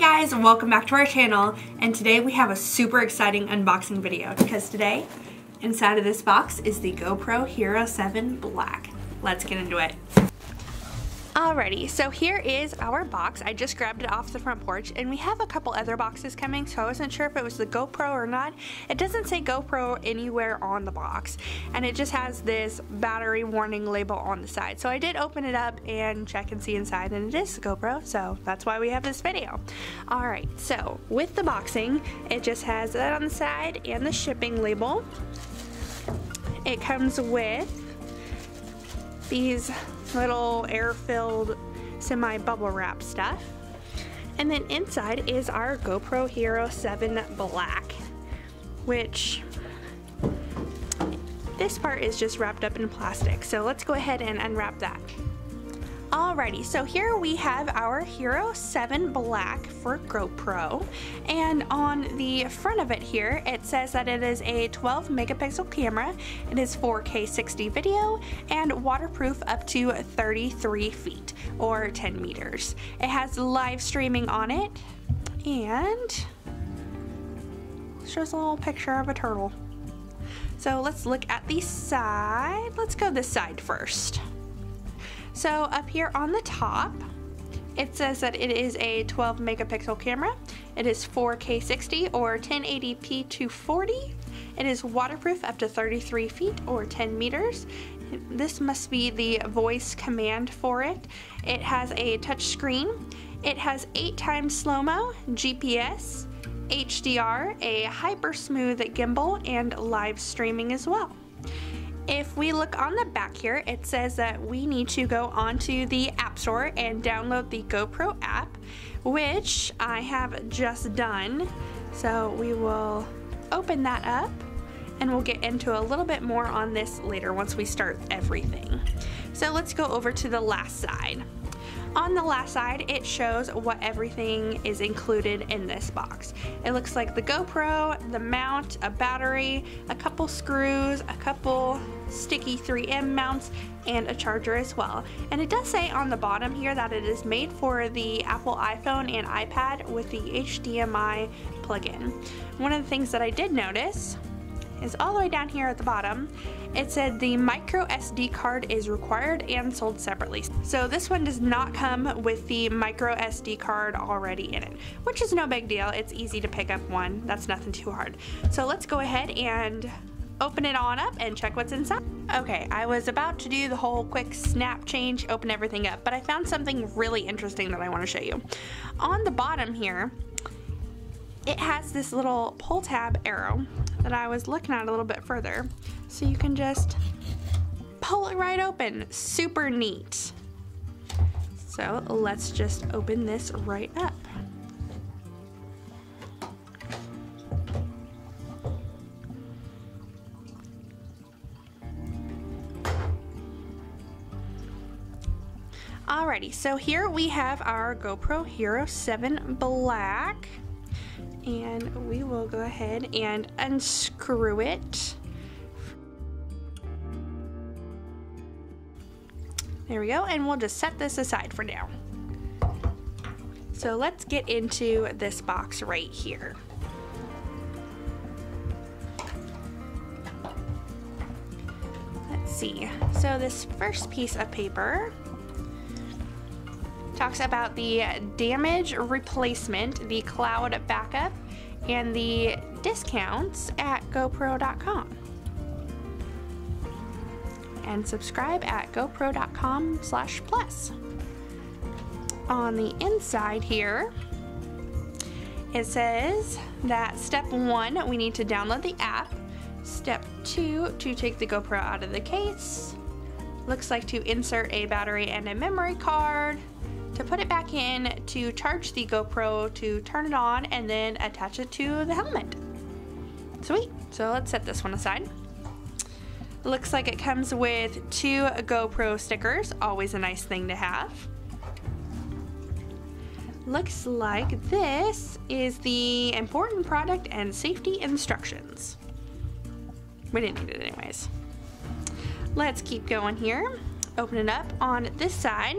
guys, welcome back to our channel, and today we have a super exciting unboxing video because today inside of this box is the GoPro Hero7 Black. Let's get into it. Alrighty, so here is our box. I just grabbed it off the front porch, and we have a couple other boxes coming, so I wasn't sure if it was the GoPro or not. It doesn't say GoPro anywhere on the box, and it just has this battery warning label on the side. So I did open it up and check and see inside, and it is the GoPro, so that's why we have this video. Alright, so with the boxing, it just has that on the side and the shipping label. It comes with these little air-filled semi-bubble wrap stuff, and then inside is our GoPro Hero7 Black, which this part is just wrapped up in plastic. So let's go ahead and unwrap that. Alrighty, so here we have our Hero7 Black for GoPro, and on the front of it here it says that it is a 12 megapixel camera, it is 4K 60 video, and waterproof up to 33 feet or 10 meters. It has live streaming on it, and shows a little picture of a turtle. So let's look at the side. Let's go this side first. So up here on the top, it says that it is a 12 megapixel camera. It is 4K 60 or 1080p 240. It is waterproof up to 33 feet or 10 meters. This must be the voice command for it. It has a touch screen. It has 8x slow-mo, GPS, HDR, a hyper smooth gimbal, and live streaming as well. If we look on the back here, it says that we need to go onto the App Store and download the GoPro app, which I have just done. So we will open that up, and we'll get into a little bit more on this later once we start everything. So let's go over to the last side. On the last side, it shows what everything is included in this box. It looks like the GoPro, the mount, a battery, a couple screws, a couple sticky 3M mounts, and a charger as well. And it does say on the bottom here that it is made for the Apple iPhone and iPad with the HDMI plug-in. One of the things that I did notice is all the way down here at the bottom, it said the micro SD card is required and sold separately. So this one does not come with the micro SD card already in it, which is no big deal. It's easy to pick up one. That's nothing too hard. So let's go ahead and open it on up and check what's inside. Okay, I was about to do the whole quick snap change, open everything up, but I found something really interesting that I want to show you. On the bottom here, it has this little pull tab arrow that I was looking at a little bit further. So you can just pull it right open. Super neat. So let's just open this right up. Alrighty, so here we have our GoPro Hero7 Black. And we will go ahead and unscrew it. There we go, and we'll just set this aside for now. So let's get into this box right here. Let's see, so this first piece of paper talks about the damage replacement, the cloud backup, and the discounts at GoPro.com. And subscribe at GoPro.com/plus. On the inside here, it says that step 1, we need to download the app. Step 2, to take the GoPro out of the case. Looks like to insert a battery and a memory card. To put it back in, to charge the GoPro, to turn it on, and then attach it to the helmet. Sweet. So let's set this one aside. Looks like it comes with 2 GoPro stickers, always a nice thing to have. Looks like this is the important product and safety instructions. We didn't need it anyways. Let's keep going here. Open it up on this side.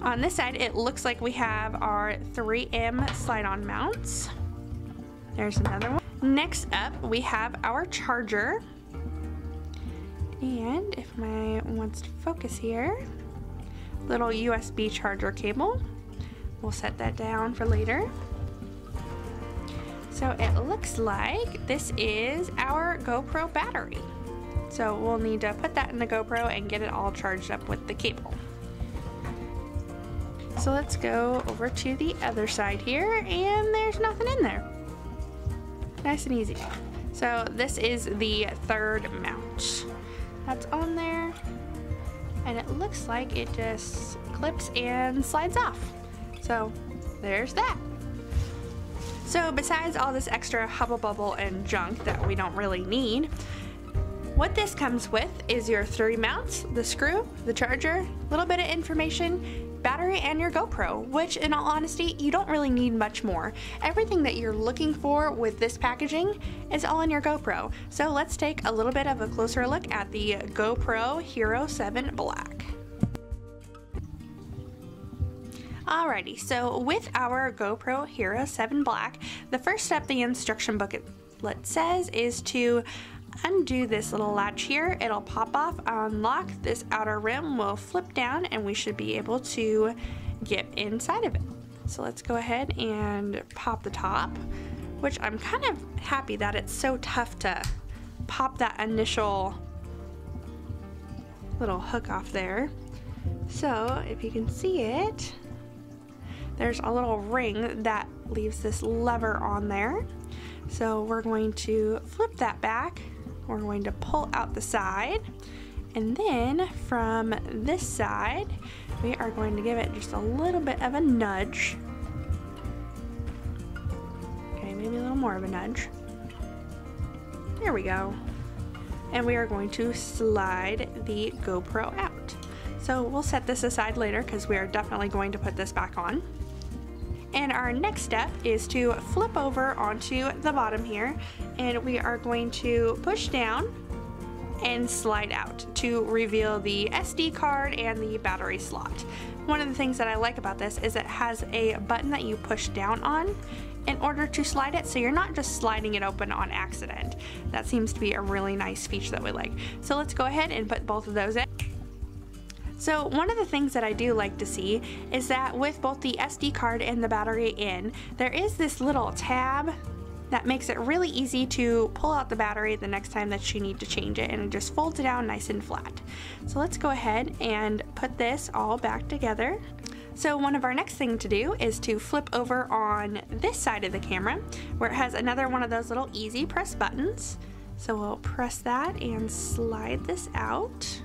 On this side, it looks like we have our 3M slide-on mounts. There's another one. Next up, we have our charger. And if my wants to focus here, little USB charger cable. We'll set that down for later. So it looks like this is our GoPro battery. So we'll need to put that in the GoPro and get it all charged up with the cable. So let's go over to the other side here, and there's nothing in there. Nice and easy. So this is the third mount that's on there, and it looks like it just clips and slides off. So there's that. So besides all this extra hubble bubble and junk that we don't really need, what this comes with is your 3 mounts, the screw, the charger, a little bit of information, battery, and your GoPro, which in all honesty, you don't really need much more. Everything that you're looking for with this packaging is all in your GoPro. So let's take a little bit of a closer look at the GoPro Hero7 Black. Alrighty, so with our GoPro Hero7 Black, the first step the instruction booklet says is to undo this little latch here. It'll pop off, unlock, this outer rim will flip down, and we should be able to get inside of it. So let's go ahead and pop the top, which I'm kind of happy that it's so tough to pop that initial little hook off there. So if you can see it, there's a little ring that leaves this lever on there. So we're going to flip that back. We're going to pull out the side, and then from this side we are going to give it just a little bit of a nudge. Okay, maybe a little more of a nudge. There we go. And we are going to slide the GoPro out. So we'll set this aside later because we are definitely going to put this back on. And our next step is to flip over onto the bottom here, and we are going to push down and slide out to reveal the SD card and the battery slot. One of the things that I like about this is it has a button that you push down on in order to slide it, so you're not just sliding it open on accident. That seems to be a really nice feature that we like. So let's go ahead and put both of those in. So one of the things that I do like to see is that with both the SD card and the battery in, there is this little tab that makes it really easy to pull out the battery the next time that you need to change it, and it just folds it down nice and flat. So let's go ahead and put this all back together. So one of our next thing to do is to flip over on this side of the camera where it has another one of those little easy press buttons. So we'll press that and slide this out.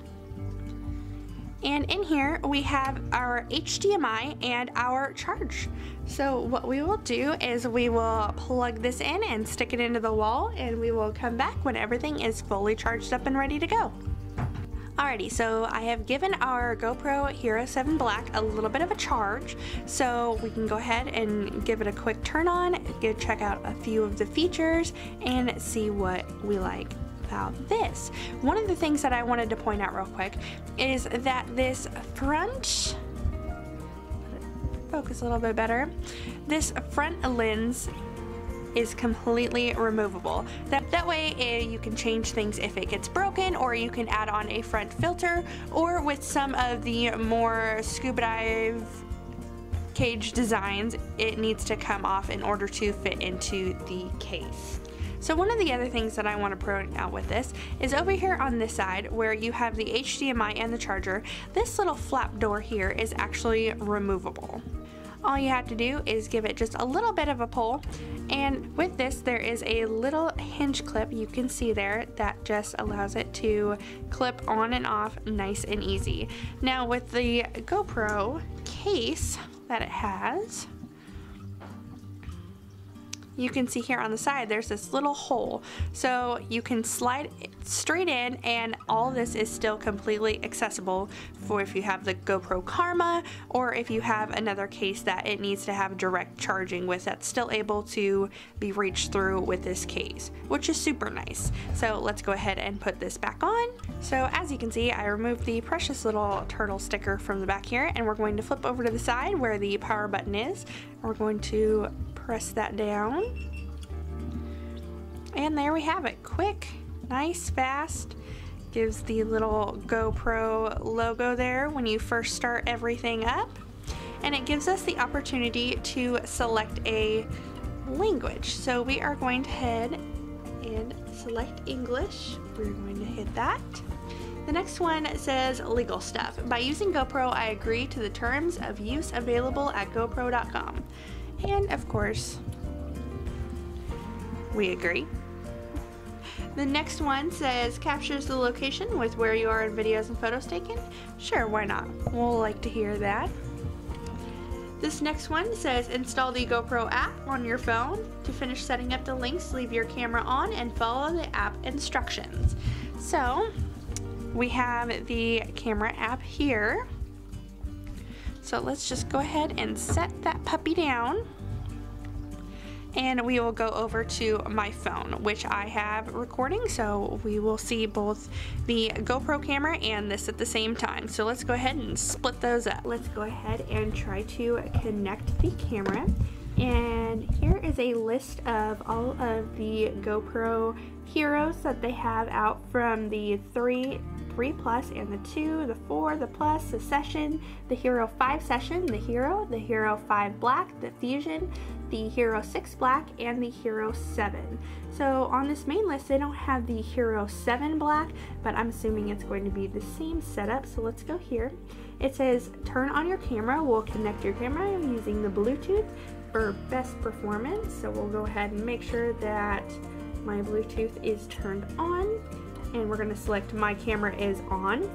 And in here we have our HDMI and our charge. So what we will do is we will plug this in and stick it into the wall, and we will come back when everything is fully charged up and ready to go. Alrighty, so I have given our GoPro Hero7 Black a little bit of a charge, so we can go ahead and give it a quick turn on, check out a few of the features, and see what we like about this. One of the things that I wanted to point out real quick is that this front, focus a little bit better, this front lens is completely removable. That way you can change things if it gets broken, or you can add on a front filter, or with some of the more scuba dive cage designs, it needs to come off in order to fit into the case. So one of the other things that I want to point out with this is over here on this side where you have the HDMI and the charger, this little flap door here is actually removable. All you have to do is give it just a little bit of a pull, and with this there is a little hinge clip you can see there that just allows it to clip on and off nice and easy. Now with the GoPro case that it has, you can see here on the side there's this little hole, so you can slide it straight in, and all of this is still completely accessible for if you have the GoPro Karma, or if you have another case that it needs to have direct charging with, that's still able to be reached through with this case, which is super nice. So let's go ahead and put this back on. So as you can see, I removed the precious little turtle sticker from the back here, and we're going to flip over to the side where the power button is. We're going to press that down, and there we have it. Quick, nice, fast. Gives the little GoPro logo there when you first start everything up, and it gives us the opportunity to select a language. So we are going to head and select English. We're going to hit that. The next one says legal stuff. By using GoPro, I agree to the terms of use available at GoPro.com. And of course, we agree. The next one says captures the location with where you are in videos and photos taken. Sure, why not? We'll like to hear that. This next one says install the GoPro app on your phone. To finish setting up the links, leave your camera on and follow the app instructions. So we have the camera app here. So let's just go ahead and set that puppy down, and we will go over to my phone, which I have recording, so we will see both the GoPro camera and this at the same time. So let's go ahead and split those up. Let's go ahead and try to connect the camera, and here is a list of all of the GoPro Heroes that they have out, from the 3 Plus and the 2, the 4, the Plus, the Session, the Hero 5 Session, the Hero 5 Black, the Fusion, the Hero 6 Black, and the Hero 7. So on this main list they don't have the Hero 7 Black, but I'm assuming it's going to be the same setup. So let's go here. It says turn on your camera. We'll connect your camera using the Bluetooth for best performance. So we'll go ahead and make sure that my Bluetooth is turned on, and we're going to select my camera is on.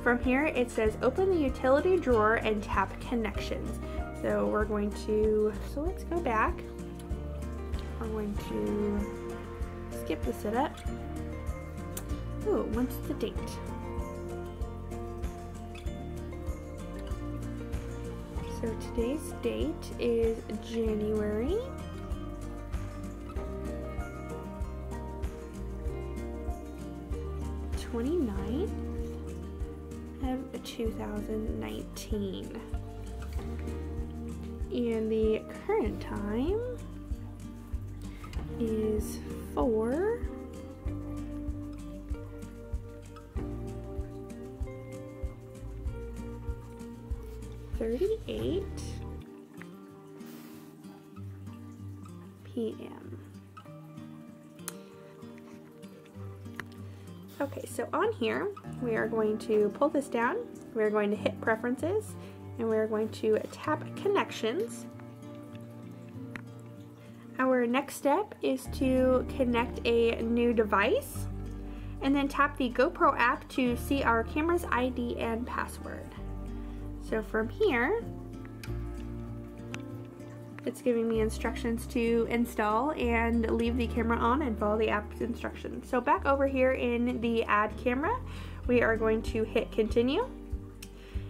From here it says open the utility drawer and tap connections. So we're going to, so let's go back. We're going to skip the setup. Ooh, what's the date? So today's date is January 29th of 2019. And the current time is 4:38 p.m. Okay, so on here we are going to pull this down. We are going to hit preferences, and we're going to tap connections. Our next step is to connect a new device, and then tap the GoPro app to see our camera's ID and password. So from here, it's giving me instructions to install and leave the camera on and follow the app's instructions. So back over here in the add camera, we are going to hit continue.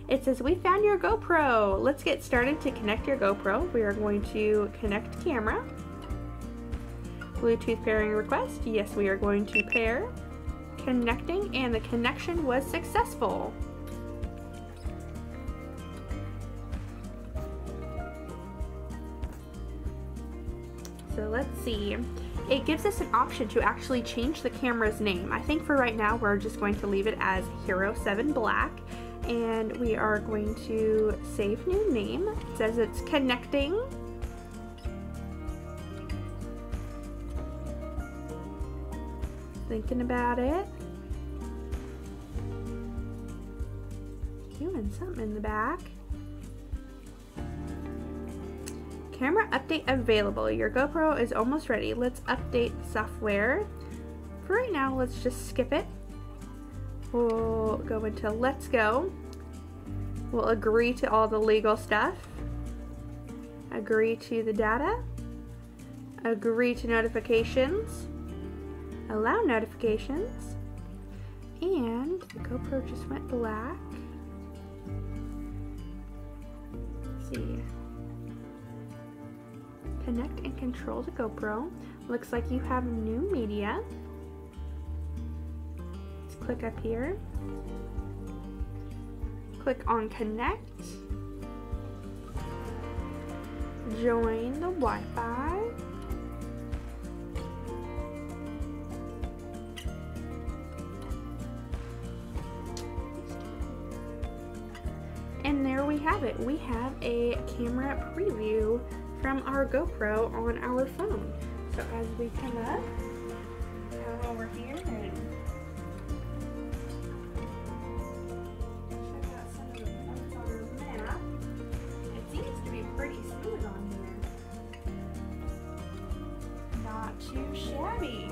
It says we found your GoPro. Let's get started to connect your GoPro. We are going to connect camera. Bluetooth pairing request. Yes, we are going to pair. Connecting, and the connection was successful. So let's see. It gives us an option to actually change the camera's name. I think for right now we're just going to leave it as Hero7 Black, and we are going to save new name. It says it's connecting. Thinking about it. Doing something in the back. Camera update available. Your GoPro is almost ready. Let's update the software. For right now, let's just skip it. We'll go into let's go. We'll agree to all the legal stuff. Agree to the data. agree to notifications, allow notifications, and the GoPro just went black. Let's see. Connect and control the GoPro. Looks like you have new media. Let's click up here. Click on connect. Join the Wi-Fi. And there we have it. We have a camera preview from our GoPro on our phone. So as we come up, come over here and check out some of the points on the map. It seems to be pretty smooth on here. Not too shabby.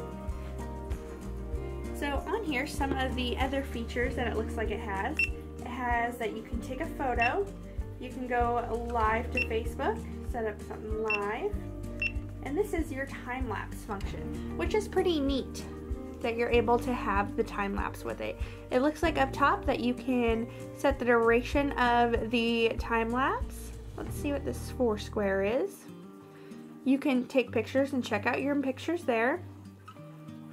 So on here, some of the other features that it looks like it has that you can take a photo, you can go live to Facebook, set up something live, and this is your time-lapse function, which is pretty neat that you're able to have the time-lapse with it. It looks like up top that you can set the duration of the time-lapse. Let's see what this 4 square is. You can take pictures and check out your pictures there.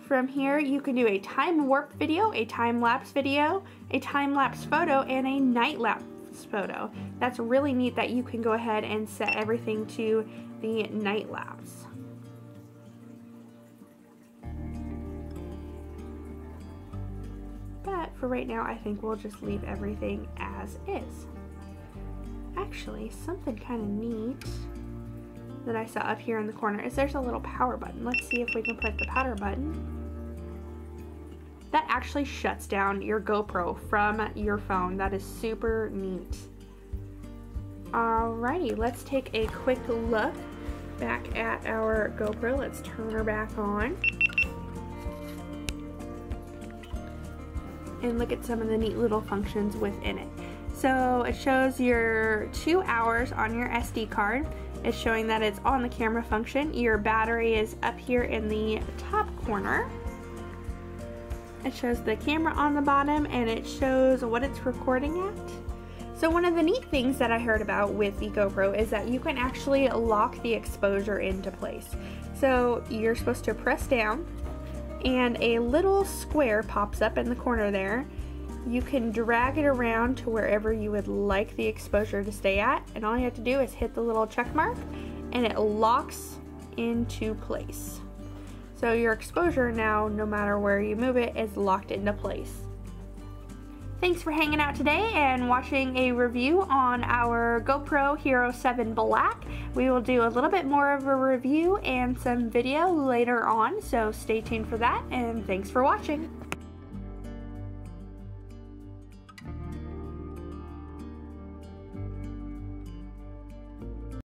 From here, you can do a time warp video, a time-lapse video, a time-lapse photo, and a night-lapse photo. That's really neat that you can go ahead and set everything to the night-lapse. But for right now, I think we'll just leave everything as is. Actually, something kind of neat that I saw up here in the corner is there's a little power button. Let's see if we can click the power button. That actually shuts down your GoPro from your phone. That is super neat. Alrighty, let's take a quick look back at our GoPro. Let's turn her back on. And look at some of the neat little functions within it. So it shows your 2 hours on your SD card. It's showing that it's on the camera function. Your battery is up here in the top corner. It shows the camera on the bottom and it shows what it's recording at. So one of the neat things that I heard about with the GoPro is that you can actually lock the exposure into place. So you're supposed to press down and a little square pops up in the corner there. You can drag it around to wherever you would like the exposure to stay at, and all you have to do is hit the little check mark and it locks into place. So your exposure now, no matter where you move it, is locked into place. Thanks for hanging out today and watching a review on our GoPro Hero7 Black. We will do a little bit more of a review and some video later on, so stay tuned for that, and thanks for watching.